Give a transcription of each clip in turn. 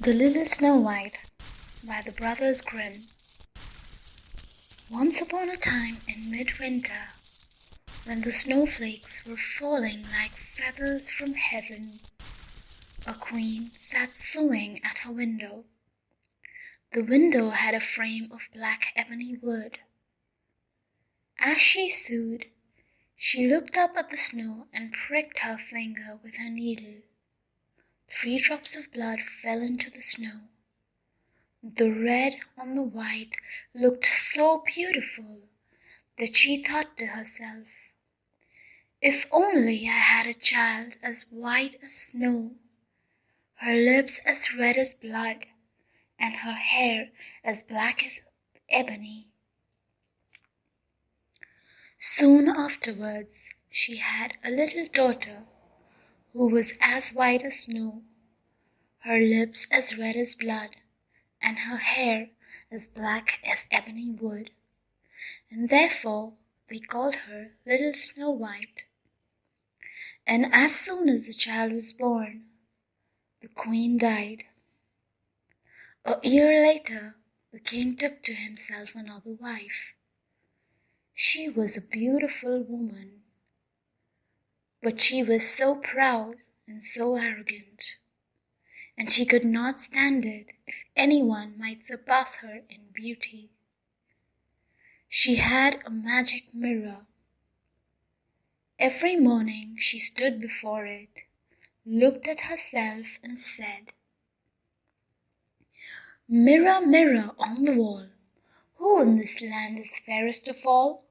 The Little Snow White by the Brothers Grimm. Once upon a time in midwinter, when the snowflakes were falling like feathers from heaven, a queen sat sewing at her window. The window had a frame of black ebony wood. As she sewed, she looked up at the snow and pricked her finger with her needle. 3 drops of blood fell into the snow. The red on the white looked so beautiful that she thought to herself, "If only I had a child as white as snow, her lips as red as blood, and her hair as black as ebony." Soon afterwards she had a little daughter who was as white as snow, her lips as red as blood, and her hair as black as ebony wood, and therefore they called her Little Snow White. And as soon as the child was born, the queen died. A year later, the king took to himself another wife. She was a beautiful woman, but she was so proud and so arrogant, and she could not stand it if anyone might surpass her in beauty. She had a magic mirror. Every morning she stood before it, looked at herself and said, "Mirror, mirror on the wall, who in this land is fairest of all?"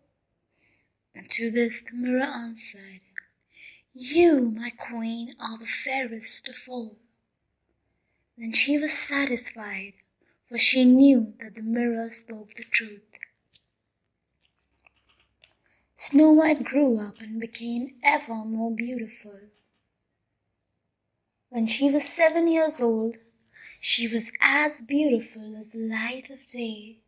And to this the mirror answered, "You, my queen, are the fairest of all." Then she was satisfied, for she knew that the mirror spoke the truth. Snow White grew up and became ever more beautiful. When she was 7 years old, she was as beautiful as the light of day,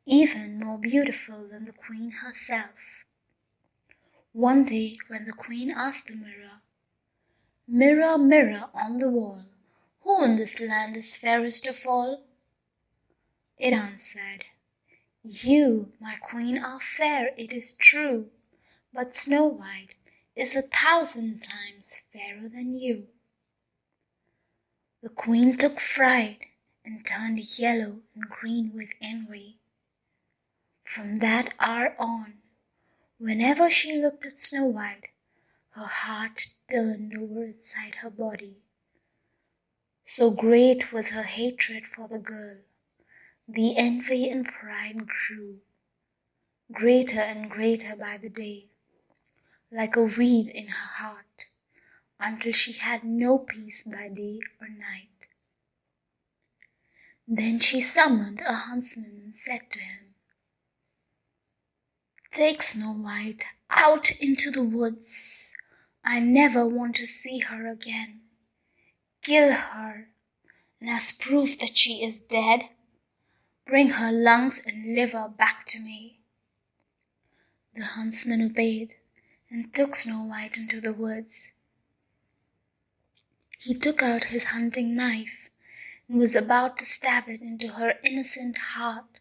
even more beautiful than the queen herself. One day when the queen asked the mirror, "Mirror, mirror on the wall, who in this land is fairest of all?" it answered, "You, my queen, are fair, it is true, but Snow White is 1,000 times fairer than you." The queen took fright and turned yellow and green with envy. From that hour on, whenever she looked at Snow White, her heart turned over inside her body. So great was her hatred for the girl, the envy and pride grew, greater and greater by the day, like a weed in her heart, until she had no peace by day or night. Then she summoned a huntsman and said to him, "Take Snow White out into the woods. I never want to see her again. Kill her, and as proof that she is dead, bring her lungs and liver back to me." The huntsman obeyed and took Snow White into the woods. He took out his hunting knife and was about to stab it into her innocent heart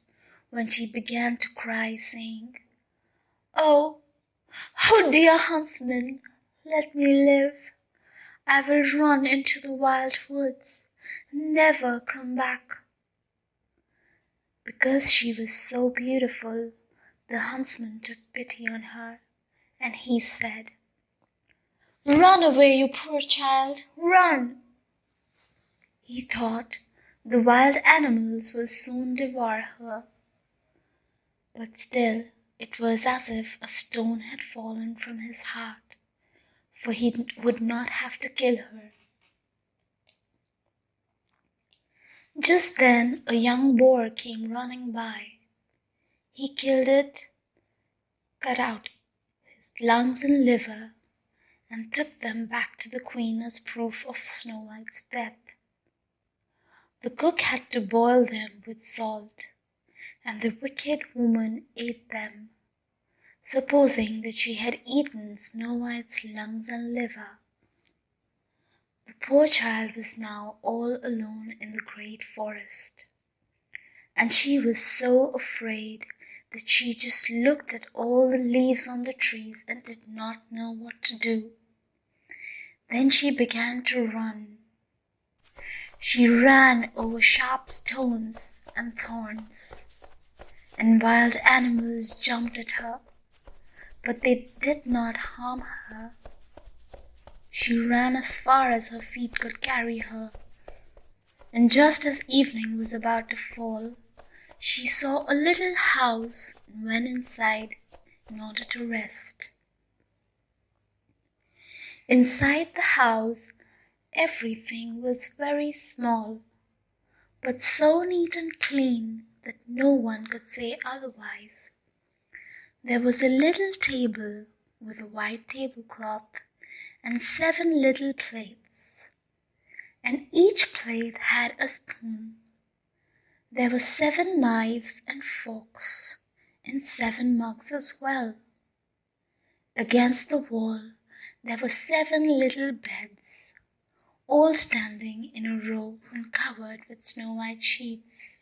when she began to cry, saying, "Oh, oh dear huntsman, let me live. I will run into the wild woods and never come back." Because she was so beautiful, the huntsman took pity on her, and he said, "Run away, you poor child, run." He thought, the wild animals will soon devour her. But still it was as if a stone had fallen from his heart, for he would not have to kill her. Just then a young boar came running by. He killed it, cut out his lungs and liver, and took them back to the queen as proof of Snow White's death. The cook had to boil them with salt, and the wicked woman ate them, supposing that she had eaten Snow White's lungs and liver. The poor child was now all alone in the great forest, and she was so afraid that she just looked at all the leaves on the trees and did not know what to do. Then she began to run. She ran over sharp stones and thorns, and wild animals jumped at her, but they did not harm her. She ran as far as her feet could carry her, and just as evening was about to fall, she saw a little house and went inside in order to rest. Inside the house, everything was very small, but so neat and clean that no one could say otherwise. There was a little table with a white tablecloth and 7 little plates, and each plate had a spoon. There were 7 knives and forks, and 7 mugs as well. Against the wall there were 7 little beds, all standing in a row and covered with snow-white sheets.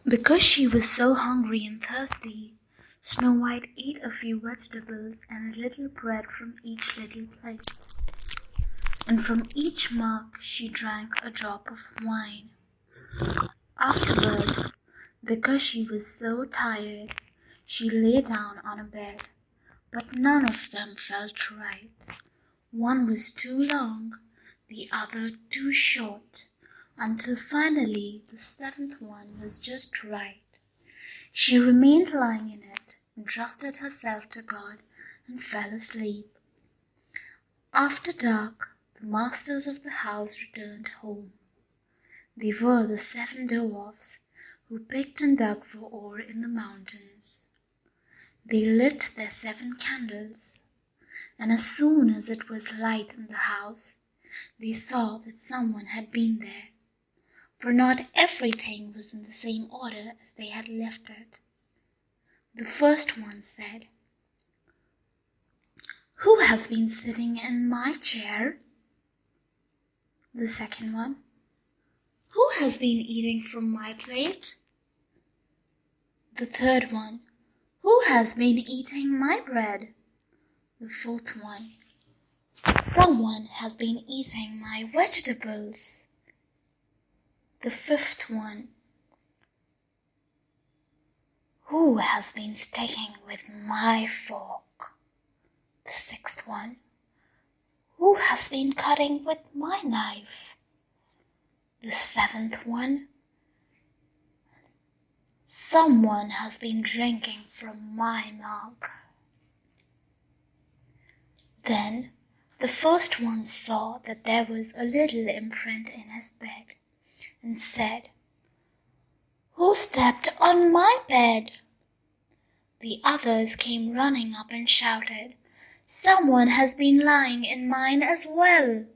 Because she was so hungry and thirsty, Snow White ate a few vegetables and a little bread from each little plate, and from each mug she drank a drop of wine. Afterwards, because she was so tired, she lay down on a bed, but none of them felt right. One was too long, the other too short, until finally the 7th one was just right. She remained lying in it, entrusted herself to God, and fell asleep. After dark, the masters of the house returned home. They were the 7 dwarfs who picked and dug for ore in the mountains. They lit their 7 candles, and as soon as it was light in the house, they saw that someone had been there, for not everything was in the same order as they had left it. The first one said, "Who has been sitting in my chair?" The second one, "Who has been eating from my plate?" The third one, "Who has been eating my bread?" The fourth one, "Someone has been eating my vegetables." The fifth one, "Who has been sticking with my fork?" The sixth one, "Who has been cutting with my knife?" The 7th one, "Someone has been drinking from my mug." Then the first one saw that there was a little imprint in his bed, and said, "Who stepped on my bed?" The others came running up and shouted, "Someone has been lying in mine as well."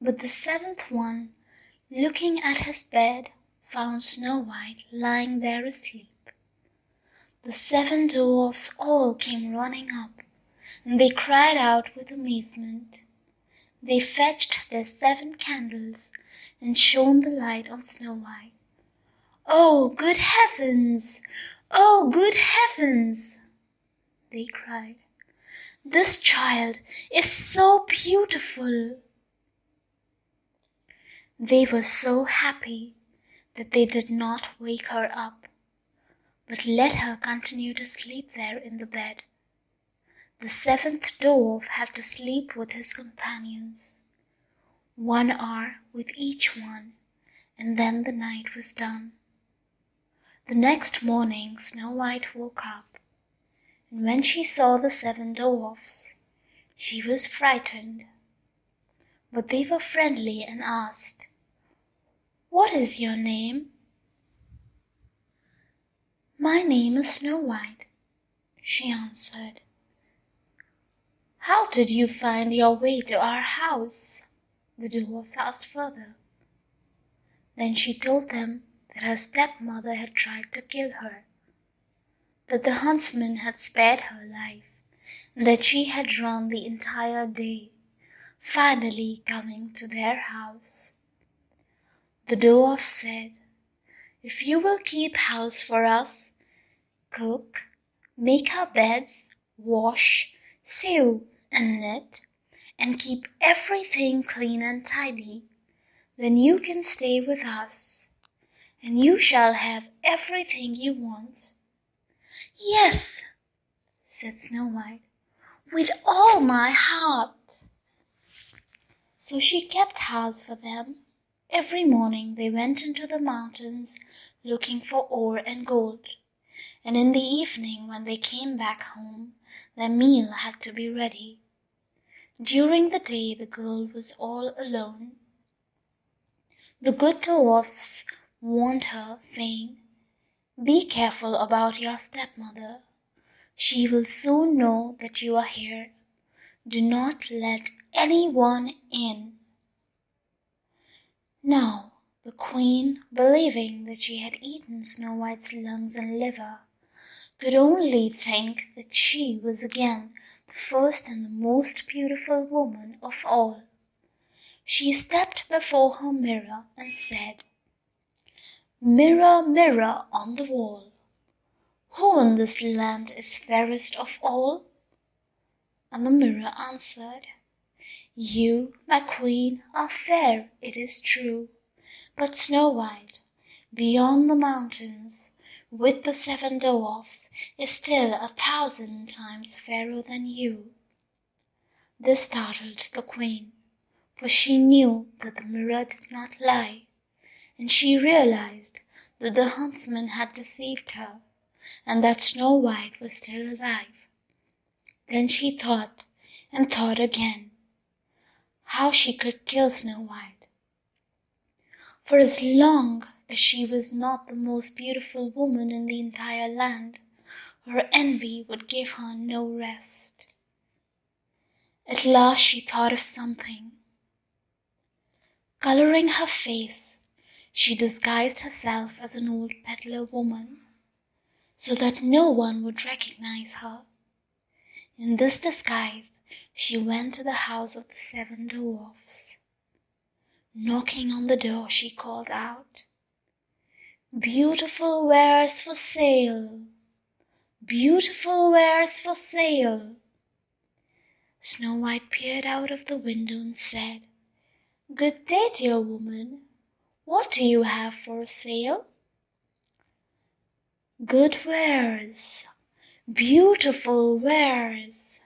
But the 7th one, looking at his bed, found Snow White lying there asleep. The 7 dwarfs all came running up, and they cried out with amazement. They fetched their 7 candles and shone the light on Snow White. "Oh, good heavens! Oh, good heavens!" they cried. "This child is so beautiful!" They were so happy that they did not wake her up, but let her continue to sleep there in the bed. The 7th dwarf had to sleep with his companions, 1 hour with each one, and then the night was done. The next morning Snow White woke up, and when she saw the 7 dwarfs, she was frightened. But they were friendly and asked, "What is your name?" "My name is Snow White," she answered. "How did you find your way to our house?" the dwarfs asked further. Then she told them that her stepmother had tried to kill her, that the huntsman had spared her life, that she had run the entire day, finally coming to their house. The dwarf said, "If you will keep house for us, cook, make our beds, wash, sew, and knit, and keep everything clean and tidy, then you can stay with us, and you shall have everything you want." "Yes," said Snow White, "with all my heart." So she kept house for them. Every morning they went into the mountains looking for ore and gold, and in the evening when they came back home, their meal had to be ready. During the day the girl was all alone. The good dwarfs warned her, saying, "Be careful about your stepmother. She will soon know that you are here. Do not let anyone in." Now the queen, believing that she had eaten Snow White's lungs and liver, could only think that she was again the first and the most beautiful woman of all. She stepped before her mirror and said, "Mirror, mirror on the wall, who in this land is fairest of all?" And the mirror answered, "You, my queen, are fair, it is true, but Snow White, beyond the mountains, with the 7 dwarfs, is still 1,000 times fairer than you." This startled the queen, for she knew that the mirror did not lie, and she realized that the huntsman had deceived her, and that Snow White was still alive. Then she thought and thought again how she could kill Snow White. For as long as she was not the most beautiful woman in the entire land, her envy would give her no rest. At last she thought of something. Coloring her face, she disguised herself as an old peddler woman, so that no one would recognize her. In this disguise, she went to the house of the 7 dwarfs. Knocking on the door, she called out, "Beautiful wares for sale! Beautiful wares for sale!" Snow White peered out of the window and said, "Good day, dear woman. What do you have for sale?" "Good wares, beautiful wares,"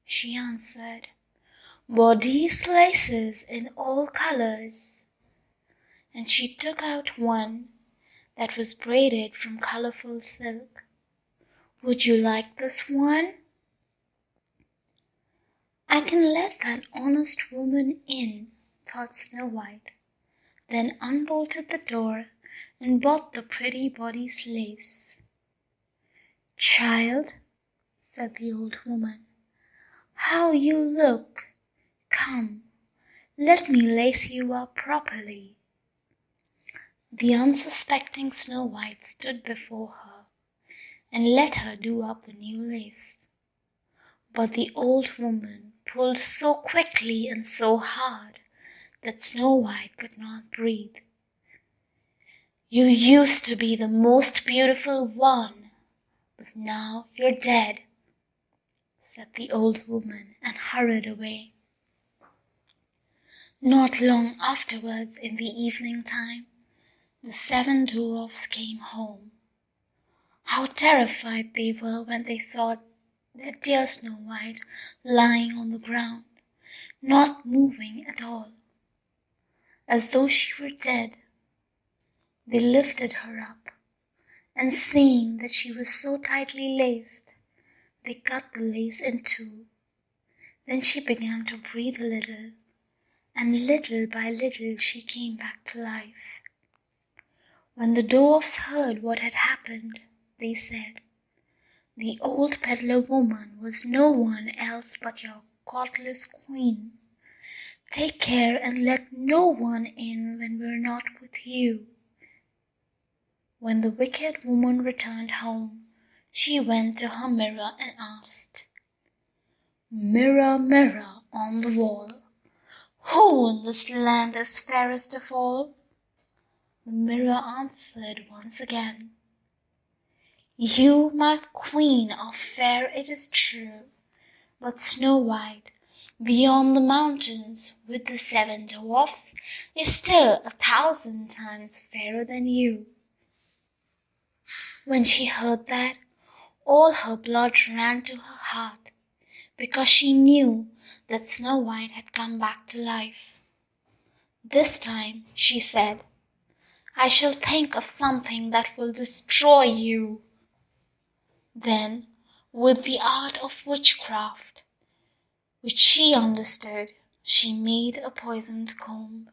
she answered. "Bodice laces in all colors." And she took out one that was braided from colorful silk. "Would you like this one?" "I can let that honest woman in," thought Snow White, then unbolted the door and bought the pretty bodice lace. "Child," said the old woman, "how you look! Come, let me lace you up properly." The unsuspecting Snow White stood before her and let her do up the new lace. But the old woman pulled so quickly and so hard that Snow White could not breathe. "You used to be the most beautiful one, but now you're dead," said the old woman, and hurried away. Not long afterwards, in the evening time, the 7 dwarfs came home. How terrified they were when they saw their dear Snow White lying on the ground, not moving at all, as though she were dead. They lifted her up, and seeing that she was so tightly laced, they cut the lace in two. Then she began to breathe a little, and little by little she came back to life. When the dwarfs heard what had happened, they said, "The old peddler woman was no one else but your godless queen. Take care and let no one in when we're not with you." When the wicked woman returned home, she went to her mirror and asked, Mirror, mirror on the wall, who in this land is fairest of all? The mirror answered once again, You, my queen, are fair, it is true, but Snow White, beyond the mountains with the 7 dwarfs, is still 1,000 times fairer than you. When she heard that, all her blood ran to her heart, because she knew that Snow White had come back to life. This time, she said, I shall think of something that will destroy you. Then, with the art of witchcraft, which she understood, she made a poisoned comb.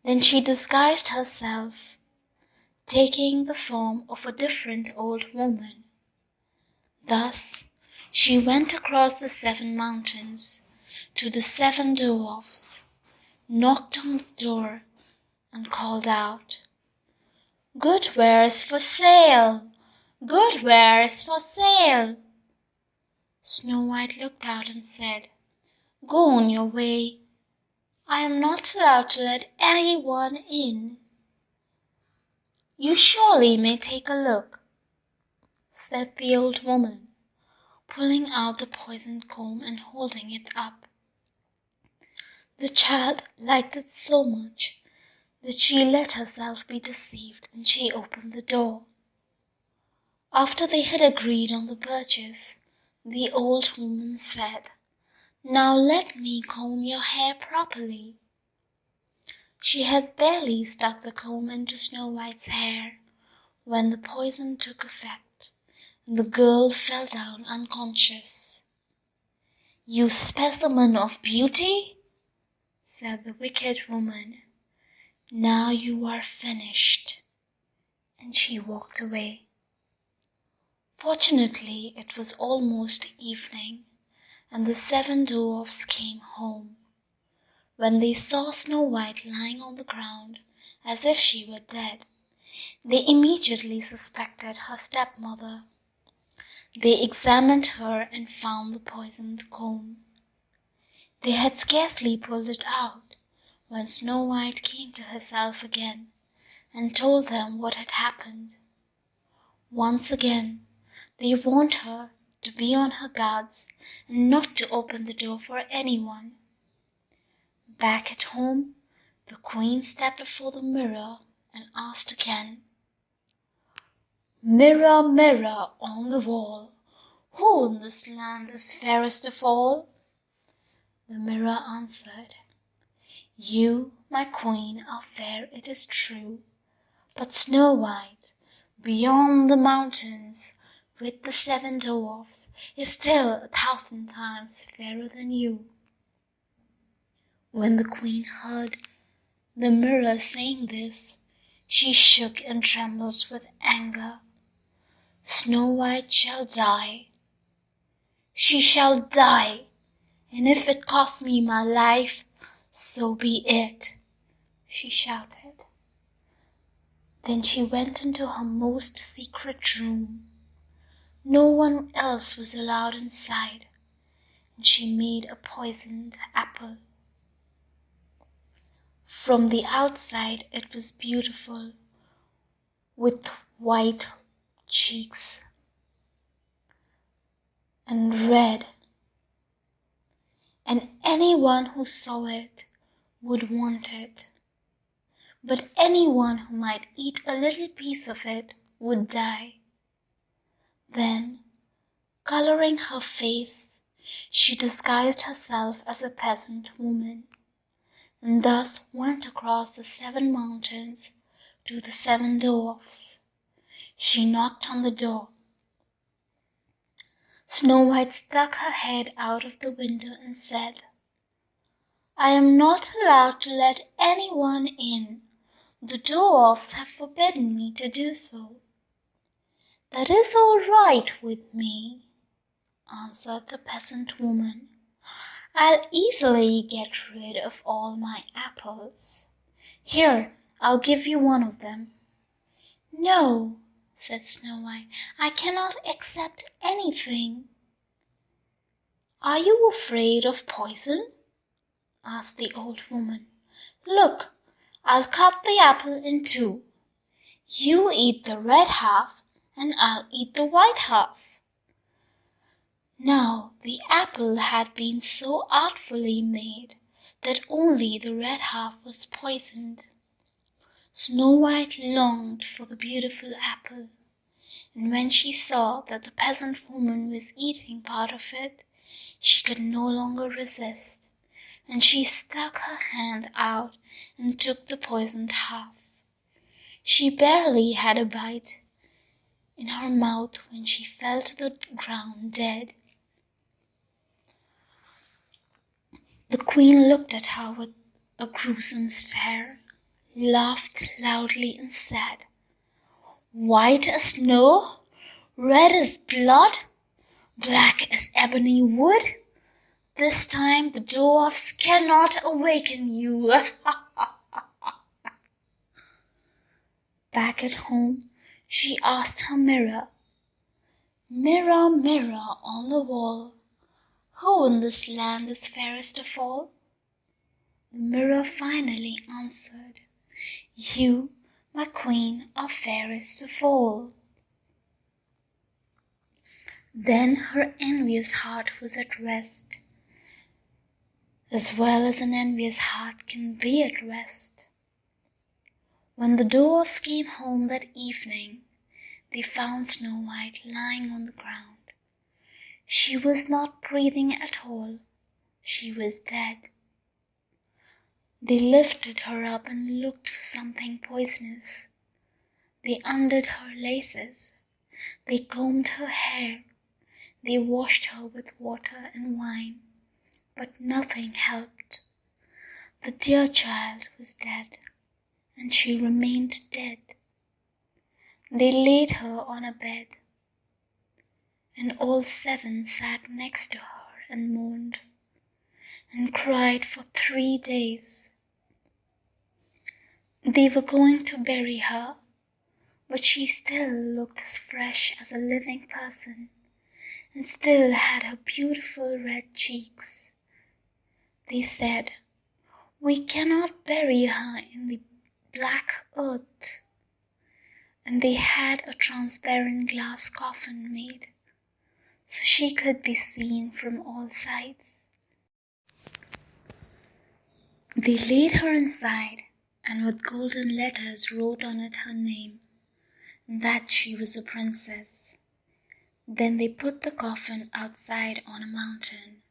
Then she disguised herself, taking the form of a different old woman. Thus, she went across the 7 mountains to the 7 dwarfs, knocked on the door, and called out, Good wares for sale! Good wares for sale! Snow White looked out and said, Go on your way. I am not allowed to let anyone in. You surely may take a look, said the old woman, pulling out the poisoned comb and holding it up. The child liked it so much that she let herself be deceived, and she opened the door. After they had agreed on the purchase, the old woman said, Now let me comb your hair properly. She had barely stuck the comb into Snow White's hair when the poison took effect, and the girl fell down unconscious. You specimen of beauty, said the wicked woman. Now you are finished. And she walked away. Fortunately, it was almost evening, and the 7 dwarfs came home. When they saw Snow White lying on the ground as if she were dead, they immediately suspected her stepmother. They examined her and found the poisoned comb. They had scarcely pulled it out when Snow White came to herself again and told them what had happened. Once again, they warned her to be on her guards and not to open the door for anyone. Back at home, the queen stepped before the mirror and asked again, Mirror, mirror on the wall, who in this land is fairest of all? The mirror answered, You, my queen, are fair, it is true, but Snow White, beyond the mountains, with the 7 dwarfs, is still 1,000 times fairer than you. When the queen heard the mirror saying this, she shook and trembled with anger. Snow White shall die. She shall die, and if it costs me my life, so be it, she shouted. Then she went into her most secret room. No one else was allowed inside, and she made a poisoned apple. From the outside it was beautiful, with white cheeks and red, and anyone who saw it would want it. But anyone who might eat a little piece of it would die. Then, coloring her face, she disguised herself as a peasant woman, and thus went across the 7 mountains to the 7 dwarfs. She knocked on the door. Snow White stuck her head out of the window and said, I am not allowed to let anyone in. The dwarfs have forbidden me to do so. That is all right with me, answered the peasant woman. I'll easily get rid of all my apples. Here, I'll give you one of them. No, said Snow White, I cannot accept anything. "Are you afraid of poison?" asked the old woman. "Look, I'll cut the apple in two. You eat the red half, and I'll eat the white half." Now the apple had been so artfully made that only the red half was poisoned. Snow White longed for the beautiful apple, and when she saw that the peasant woman was eating part of it, she could no longer resist, and she stuck her hand out and took the poisoned half. She barely had a bite in her mouth when she fell to the ground dead. The queen looked at her with a gruesome stare, laughed loudly and said, "White as snow, red as blood, black as ebony wood. This time the dwarfs cannot awaken you." Back at home, she asked her mirror, "Mirror, mirror on the wall, who in this land is fairest of all?" The mirror finally answered, "You, my queen, are fairest of all." Then her envious heart was at rest, as well as an envious heart can be at rest. When the dwarfs came home that evening, they found Snow White lying on the ground. She was not breathing at all. She was dead. They lifted her up and looked for something poisonous. They undid her laces. They combed her hair. They washed her with water and wine, but nothing helped. The dear child was dead, and she remained dead. They laid her on a bed, and all seven sat next to her and mourned, and cried for 3 days. They were going to bury her, but she still looked as fresh as a living person, and still had her beautiful red cheeks. They said, "We cannot bury her in the black earth." And they had a transparent glass coffin made, so she could be seen from all sides. They laid her inside, and with golden letters wrote on it her name, and that she was a princess. Then they put the coffin outside on a mountain,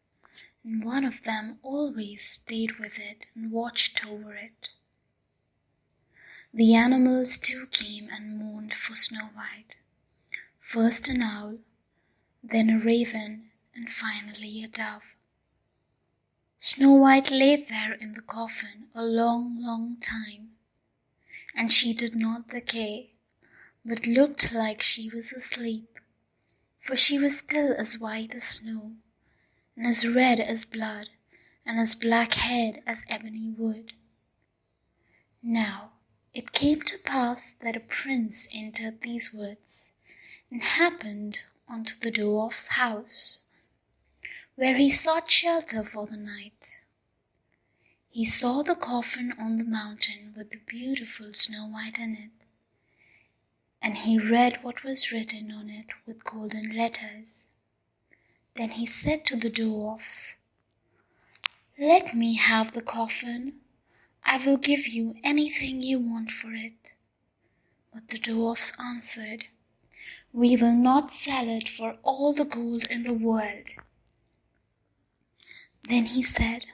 and one of them always stayed with it and watched over it. The animals too came and mourned for Snow White. First an owl, then a raven, and finally a dove. Snow White lay there in the coffin a long, long time, and she did not decay, but looked like she was asleep, for she was still as white as snow, and as red as blood, and as black-haired as ebony wood. Now it came to pass that a prince entered these woods, and happened unto the dwarf's house, where he sought shelter for the night. He saw the coffin on the mountain with the beautiful Snow White in it, and he read what was written on it with golden letters. Then he said to the dwarfs, "Let me have the coffin. I will give you anything you want for it." But the dwarfs answered, "We will not sell it for all the gold in the world." Then he said,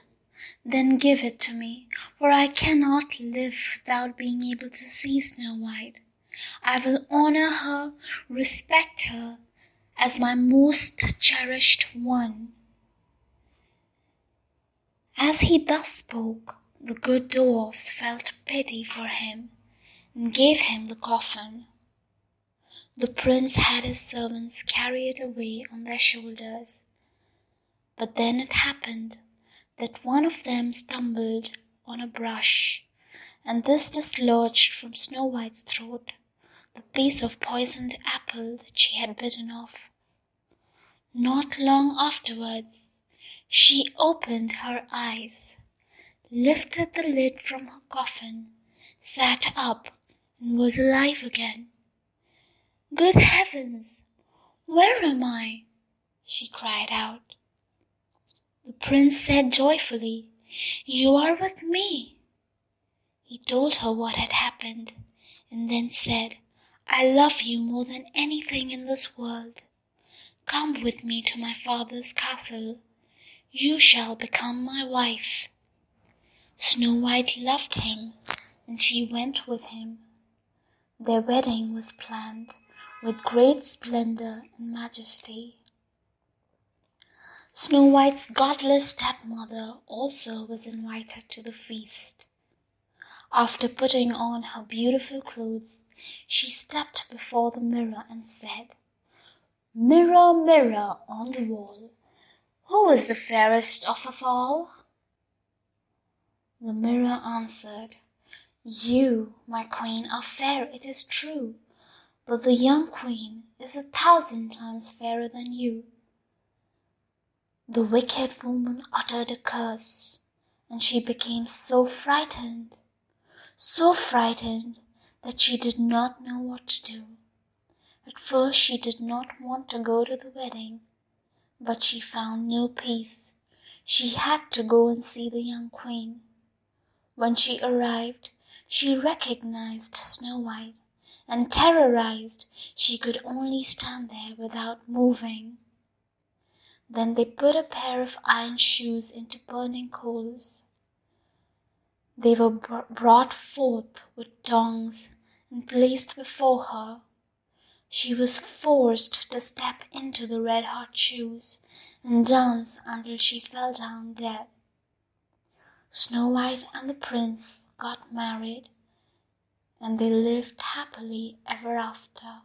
"Then give it to me, for I cannot live without being able to see Snow White. I will honor her, respect her as my most cherished one." As he thus spoke, the good dwarfs felt pity for him and gave him the coffin. The prince had his servants carry it away on their shoulders. But then it happened that one of them stumbled on a brush, and this dislodged from Snow White's throat the piece of poisoned apple that she had bitten off. Not long afterwards, She opened her eyes, lifted the lid from her coffin, sat up, and was alive again. "Good heavens! Where am I?" she cried out. The prince said joyfully, "You are with me." He told her what had happened, and then said, "I love you more than anything in this world. Come with me to my father's castle. You shall become my wife." Snow White loved him, and she went with him. Their wedding was planned with great splendor and majesty. Snow White's godless stepmother also was invited to the feast. After putting on her beautiful clothes, she stepped before the mirror and said, "Mirror, mirror on the wall, who is the fairest of us all?" The mirror answered, "You, my queen, are fair, it is true, but the young queen is 1,000 times fairer than you." The wicked woman uttered a curse, and she became so frightened that she did not know what to do. At first she did not want to go to the wedding, but she found no peace. She had to go and see the young queen. When she arrived, she recognized Snow White, and terrorized, she could only stand there without moving. Then they put a pair of iron shoes into burning coals. They were brought forth with tongs and placed before her. She was forced to step into the red-hot shoes and dance until she fell down dead. Snow White and the prince got married, and they lived happily ever after.